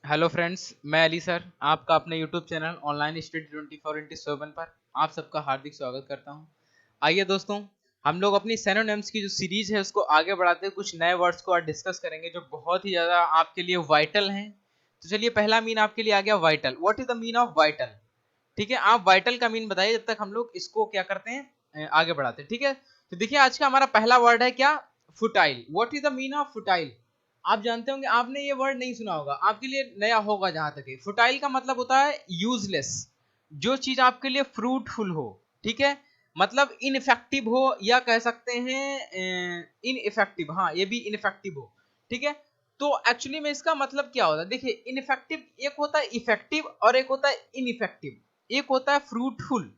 Hello friends, मैं Ali sir आपका अपने यूट्यूब चैनल ऑनलाइन स्टडी 24/7 पर आप सबका हार्दिक स्वागत करता हूं। आइए दोस्तों, हम लोग अपनी सिनोनिम्स की जो सीरीज है उसको आगे बढ़ाते हैं। कुछ नए वर्ड्स को आज डिस्कस करेंगे जो बहुत ही ज़्यादा आपके लिए वाइटल हैं। तो चलिए, पहला मीन आपके लिए आ गया vital. What is the mean of vital? ठीक है, आप वाइटल का मीन बताइए, जब तक हम लोग इसको क्या करते हैं, आगे बढ़ाते हैं। ठीक है, तो देखिए आज का हमारा पहला वर्ड है क्या? Futile. What is the mean of futile? आप जानते होंगे, आपने ये वर्ड नहीं सुना होगा, आपके लिए नया होगा जहां तक है। फुटाइल का मतलब होता है यूजलेस, जो चीज आपके लिए फ्रूटफुल हो। ठीक है, मतलब इनइफेक्टिव हो, या कह सकते हैं इनइफेक्टिव। हाँ, ये भी इनइफेक्टिव हो। ठीक है, तो एक्चुअली में इसका मतलब क्या होता है? देखिए, इनइफेक्टिव एक होता है इफेक्टिव और एक होता है इनइफेक्टिव। एक होता है फ्रूटफुल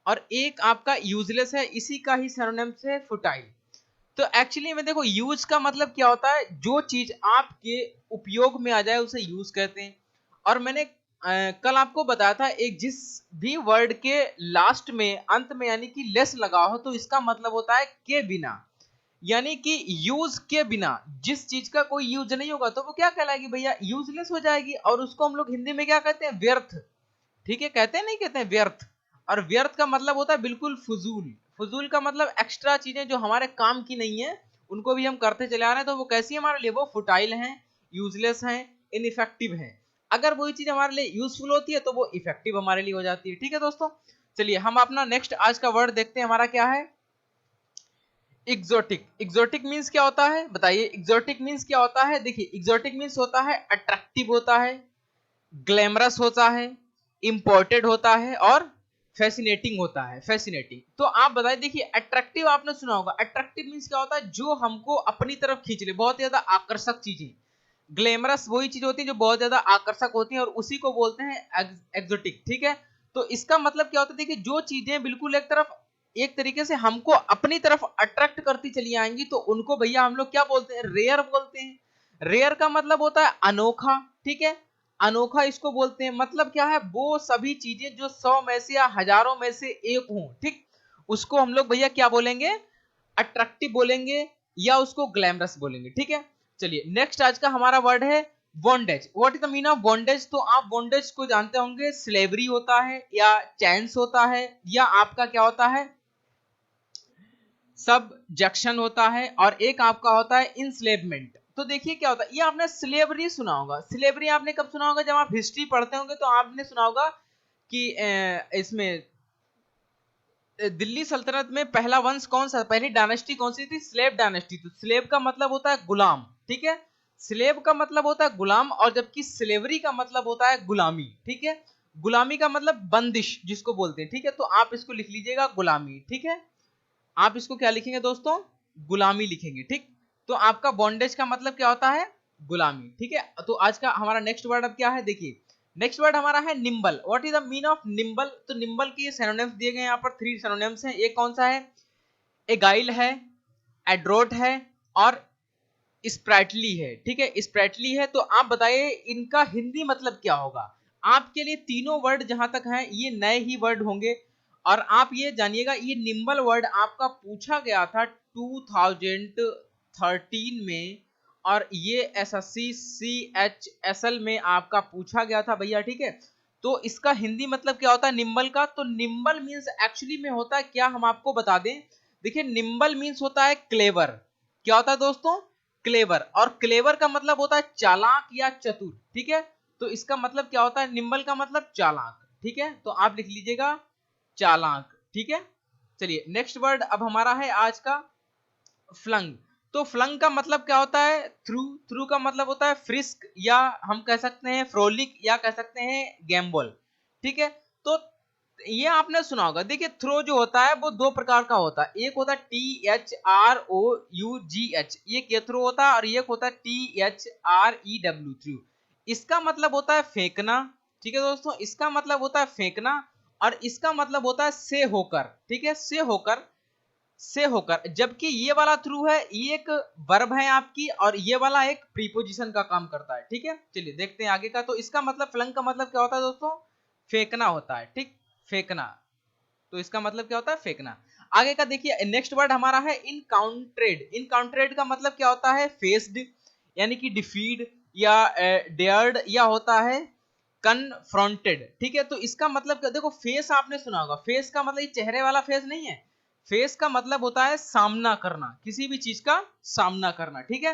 और एक आपका यूजलेस है। इसी का ही सिनोनिम्स है फुटाइल। तो एक्चुअली में देखो, यूज का मतलब क्या होता है? जो चीज आपके उपयोग में आ जाए उसे यूज कहते हैं। और मैंने कल आपको बताया था, एक जिस भी वर्ड के लास्ट में, अंत में यानी कि लेस लगा हो, तो इसका मतलब होता है के बिना। यानी कि यूज के बिना जिस चीज का कोई यूज नहीं होगा तो वो क्या कहलाएगी भैया? यूजलेस हो जाएगी। और उसको हम लोग हिंदी में क्या कहते हैं? व्यर्थ। ठीक है, कहते हैं, नहीं कहते हैं व्यर्थ? और व्यर्थ का मतलब होता है बिल्कुल फजूल। फजूल का मतलब एक्स्ट्रा चीजें जो हमारे काम की नहीं है, उनको भी हम करते चले आ रहे हैं, तो वो कैसी है हमारे लिए? वो फुटाइल हैं, यूजलेस हैं, इनइफेक्टिव हैं। अगर वही चीज हमारे लिए यूजफुल होती है तो वो इफेक्टिव हमारे लिए हो जाती है। ठीक है दोस्तों, चलिए हम अपना नेक्स्ट आज का वर्ड देखते हैं। हमारा क्या है? एक्सोटिक। एक्सोटिक मीन्स क्या होता है? बताइए, एक्सोटिक मीन्स क्या होता है? देखिए, एक्सोटिक मीन्स होता है अट्रैक्टिव होता है, ग्लैमरस होता है, इंपोर्टेड होता है और फैसिनेटिंग होता है। फैसिनेटिंग, तो आप बताइए। देखिए, अट्रैक्टिव आपने सुना होगा। अट्रैक्टिव मीन्स क्या होता है? जो हमको अपनी तरफ खींच ले, बहुत ज्यादा आकर्षक चीजें। ग्लैमरस वही चीज होती है जो बहुत ज्यादा आकर्षक होती है, और उसी को बोलते हैं एक्सोटिक। ठीक है, तो इसका मतलब क्या होता है? देखिए, जो चीजें बिल्कुल एक तरीके से हमको अपनी तरफ अट्रैक्ट करती चली आएंगी, तो उनको भैया हम लोग क्या बोलते हैं? रेयर बोलते हैं। रेयर का मतलब होता है अनोखा। ठीक है, अनोखा इसको बोलते हैं। मतलब क्या है? वो सभी चीजें जो 100 में से या हजारों में से एक हों, ठीक, उसको हम लोग भैया क्या बोलेंगे? अट्रैक्टिव बोलेंगे, या उसको ग्लैमरस बोलेंगे। ठीक है, चलिए नेक्स्ट आज का हमारा वर्ड है bondage. What is the mean of bondage? तो आप बॉन्डेज को जानते होंगे, स्लेवरी होता है, या चैंस होता है, या आपका क्या होता है? सबजेक्शन होता है, और एक आपका होता है इंस्लेवमेंट। तो देखिए क्या होता है, ये आपने स्लेवरी सुना होगा। स्लेवरी आपने कब सुना होगा? जब आप हिस्ट्री पढ़ते होंगे तो आपने सुना होगा कि इसमें दिल्ली सल्तनत में पहला वंश कौन सा, पहली डायनेस्टी कौन सी थी? Slave dynasty. तो स्लेव का मतलब होता है गुलाम। ठीक है, स्लेव का मतलब होता है गुलाम, और जबकि स्लेवरी का मतलब होता है गुलामी। ठीक है, गुलामी का मतलब बंदिश जिसको बोलते हैं। ठीक है, तो आप इसको लिख लीजिएगा गुलामी। ठीक है, आप इसको क्या लिखेंगे दोस्तों? गुलामी लिखेंगे। ठीक, तो आपका बॉन्डेज का मतलब क्या होता है? गुलामी। ठीक है, तो आज का हमारा नेक्स्ट वर्ड अब क्या है? देखिए, नेक्स्ट वर्ड हमारा है nimble. What is the mean of nimble? तो निम्बल के सिनोनिम्स दिए गए हैं यहाँ पर, 3 सिनोनिम्स हैं। एक कौन सा है? एगाइल है, एड्रोट है, और स्प्राइटली है। ठीक है, स्प्राइटली है। तो आप बताइए इनका हिंदी मतलब क्या होगा? आपके लिए तीनों वर्ड जहां तक हैं ये नए ही वर्ड होंगे। और आप ये जानिएगा, ये निम्बल वर्ड आपका पूछा गया था 2013 में, और ये एसएससी CHSL में आपका पूछा गया था भैया। ठीक है, तो इसका हिंदी मतलब क्या होता है निम्बल का? तो निम्बल मीन्स एक्चुअली में होता है क्या, हम आपको बता दें। देखिए, निम्बल मीन्स होता है क्लेवर। क्या होता है दोस्तों? क्लेवर। और क्लेवर का मतलब होता है चालाक या चतुर। ठीक है, तो इसका मतलब क्या होता है? निम्बल का मतलब चालाक। ठीक है, तो आप लिख लीजिएगा चालाक। ठीक है, चलिए नेक्स्ट वर्ड अब हमारा है आज का फ्लंग। तो फ्लंग का मतलब क्या होता है? थ्रू। थ्रू का मतलब होता है फ्रिस्क, या हम कह सकते हैं फ्रोलिक, या कह सकते हैं गैम्बल। ठीक है, तो ये आपने सुना होगा। देखिए, थ्रो जो होता है वो 2 प्रकार का होता है। एक होता है THROUGH, ये के थ्रो होता है, और एक होता है THREW, थ्रू। इसका मतलब होता है फेंकना। ठीक है दोस्तों, इसका मतलब होता है फेंकना, और इसका मतलब होता है से होकर। ठीक है, से होकर, से होकर। जबकि ये वाला थ्रू है, ये एक वर्ब है आपकी, और ये वाला एक प्रीपोजिशन का काम करता है। ठीक है, चलिए देखते हैं आगे का। तो इसका मतलब, फ्लंग का मतलब क्या होता है दोस्तों? फेंकना होता है। ठीक, फेंकना। तो इसका मतलब क्या होता है? फेंकना। आगे का देखिए, नेक्स्ट वर्ड हमारा है इनकाउंट्रेड। इनकाउंट्रेड का मतलब क्या होता है? फेस्ड, यानी कि डिफीड, या डेयर्ड या होता है कन्फ्रंटेड। ठीक है, तो इसका मतलब क्या, देखो फेस आपने सुना होगा, फेस का मतलब ये चेहरे वाला फेस नहीं है, फेस का मतलब होता है सामना करना, किसी भी चीज का सामना करना। ठीक है,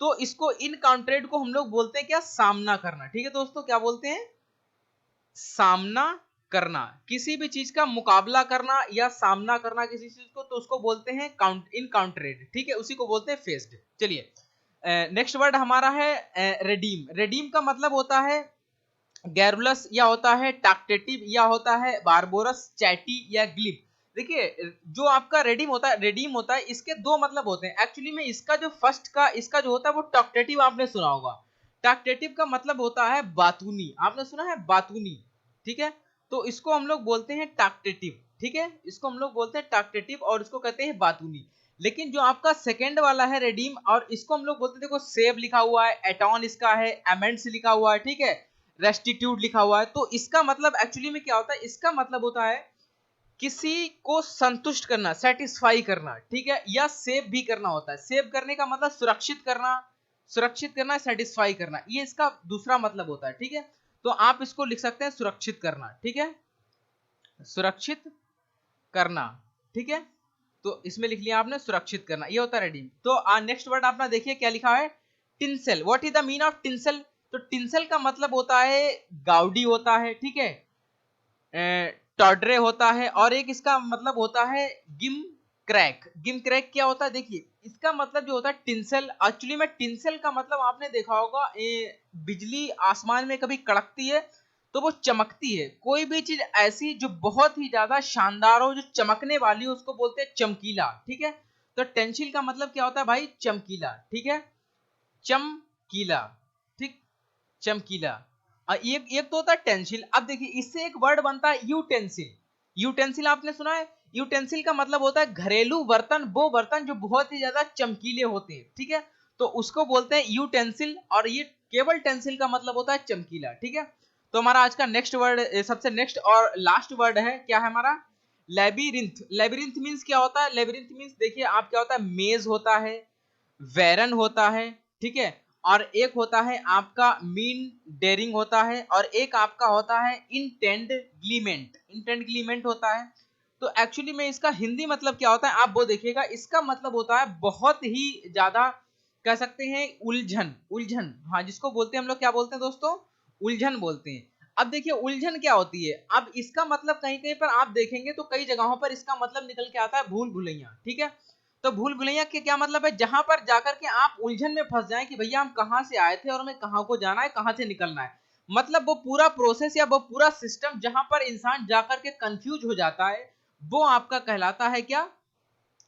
तो इसको इनकाउंटरेड को हम लोग बोलते हैं क्या, सामना करना। ठीक है दोस्तों, क्या बोलते हैं, सामना करना, किसी भी चीज का मुकाबला करना या सामना करना किसी चीज को, तो उसको बोलते हैं इनकाउंटरेड। ठीक है, उसी को बोलते हैं फेस्ड। चलिए नेक्स्ट वर्ड हमारा है रेडीम। रेडीम का मतलब होता है गैरुलस या होता है टाक्टेटिव या होता है बारबोरस, चैटी या ग्लिप। देखिए जो आपका रेडीम होता है इसके दो मतलब होते हैं एक्चुअली में। इसका जो फर्स्ट का इसका जो होता है वो टॉक्टेटिव आपने सुना होगा। टॉक्टेटिव का मतलब होता है बातूनी, आपने सुना है बातूनी। ठीक है, तो इसको हम लोग बोलते हैं टॉक्टेटिव। ठीक है, इसको हम लोग बोलते हैं टॉक्टेटिव और इसको कहते हैं बातूनी। लेकिन जो आपका सेकंड वाला है रेडीम, और इसको हम लोग बोलते हैं, देखो सेव लिखा हुआ है, एटॉन इसका है, एमेंड्स लिखा हुआ है, ठीक है, रेस्टिट्यूट लिखा हुआ है। तो इसका मतलब एक्चुअली में क्या होता है, इसका मतलब होता है किसी को संतुष्ट करना, सेटिस्फाई करना। ठीक है, या सेव भी करना होता है। सेव करने का मतलब सुरक्षित करना, सुरक्षित करना, सेटिस्फाई करना, ये इसका दूसरा मतलब होता है। ठीक है, तो आप इसको लिख सकते हैं सुरक्षित करना। ठीक है, सुरक्षित करना। ठीक है, तो इसमें लिख लिया आपने सुरक्षित करना, ये होता है रेडीम। तो नेक्स्ट वर्ड आपने देखिए क्या लिखा है, tinsel. What is the mean of tinsel, तो टिंसल का मतलब होता है गाउडी होता है। ठीक है, टॉडरे होता है, और एक इसका मतलब होता है गिम क्रैक। गिम क्रैक क्या होता है, देखिए इसका मतलब जो होता है टिंसल, एक्चुअली में टिंसल का मतलब आपने देखा होगा बिजली आसमान में कभी कड़कती है तो वो चमकती है। कोई भी चीज ऐसी जो बहुत ही ज्यादा शानदार हो, जो चमकने वाली हो, उसको बोलते हैं चमकीला। ठीक है, तो टेंसिल का मतलब क्या होता है भाई, चमकीला। ठीक है, चमकीला, ठीक, चमकीला। एक तो होता है टेंसिल। अब देखिए इससे एक वर्ड बनता है यूटेंसिल। यूटेंसिल आपने सुना है, यूटेंसिल का मतलब होता है घरेलू बर्तन, वो बर्तन जो बहुत ही ज्यादा चमकीले होते हैं। ठीक है, तो उसको बोलते हैं यूटेंसिल, और ये केवल टेंसिल का मतलब होता है चमकीला। ठीक है, तो हमारा आज का नेक्स्ट वर्ड, सबसे नेक्स्ट और लास्ट वर्ड है, क्या है हमारा, लेबिरिंथ। लेबिरिंथ मींस क्या होता है, लेबिरिंथ मींस देखिए आप क्या होता है, मेज होता है, वेरन होता है, ठीक है, और एक होता है आपका मीन डेरिंग होता है, और एक आपका होता है इंटेंडग्लीमेंट। इंटेंडग्लीमेंट होता है। तो एक्चुअली में इसका हिंदी मतलब क्या होता है आप वो देखिएगा। इसका मतलब होता है बहुत ही ज्यादा, कह सकते हैं उलझन। उलझन, हाँ, जिसको बोलते हैं हम लोग क्या बोलते हैं दोस्तों, उलझन बोलते हैं। अब देखिए उलझन क्या होती है, अब इसका मतलब कहीं कहीं पर आप देखेंगे तो कई जगहों पर इसका मतलब निकल के आता है भूल भुलैया। ठीक है, तो भूल भुलैया के क्या मतलब है, जहां पर जाकर के आप उलझन में फंस जाएं कि भैया हम कहां से आए थे और हमें कहां को जाना है, कहां से निकलना है। मतलब वो पूरा प्रोसेस या वो पूरा सिस्टम जहां पर इंसान जाकर के कंफ्यूज हो जाता है, वो आपका कहलाता है क्या,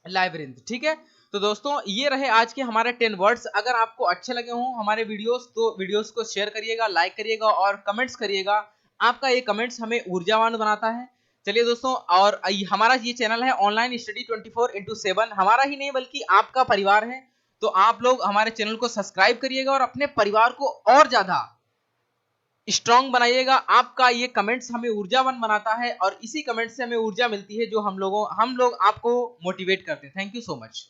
लाइब्रेरियन। ठीक है, तो दोस्तों ये रहे आज के हमारे 10 वर्ड्स। अगर आपको अच्छे लगे हों हमारे वीडियोस तो वीडियोस को शेयर करिएगा, लाइक करिएगा और कमेंट्स करिएगा। आपका ये कमेंट्स हमें ऊर्जावान बनाता है। चलिए दोस्तों, और हमारा ये चैनल है ऑनलाइन स्टडी 24/7, हमारा ही नहीं बल्कि आपका परिवार है। तो आप लोग हमारे चैनल को सब्सक्राइब करिएगा और अपने परिवार को और ज्यादा स्ट्रांग बनाइएगा। आपका ये कमेंट्स हमें ऊर्जावान बनाता है, और इसी कमेंट से हमें ऊर्जा मिलती है जो हम लोग आपको मोटिवेट करते हैं। Thank you so much.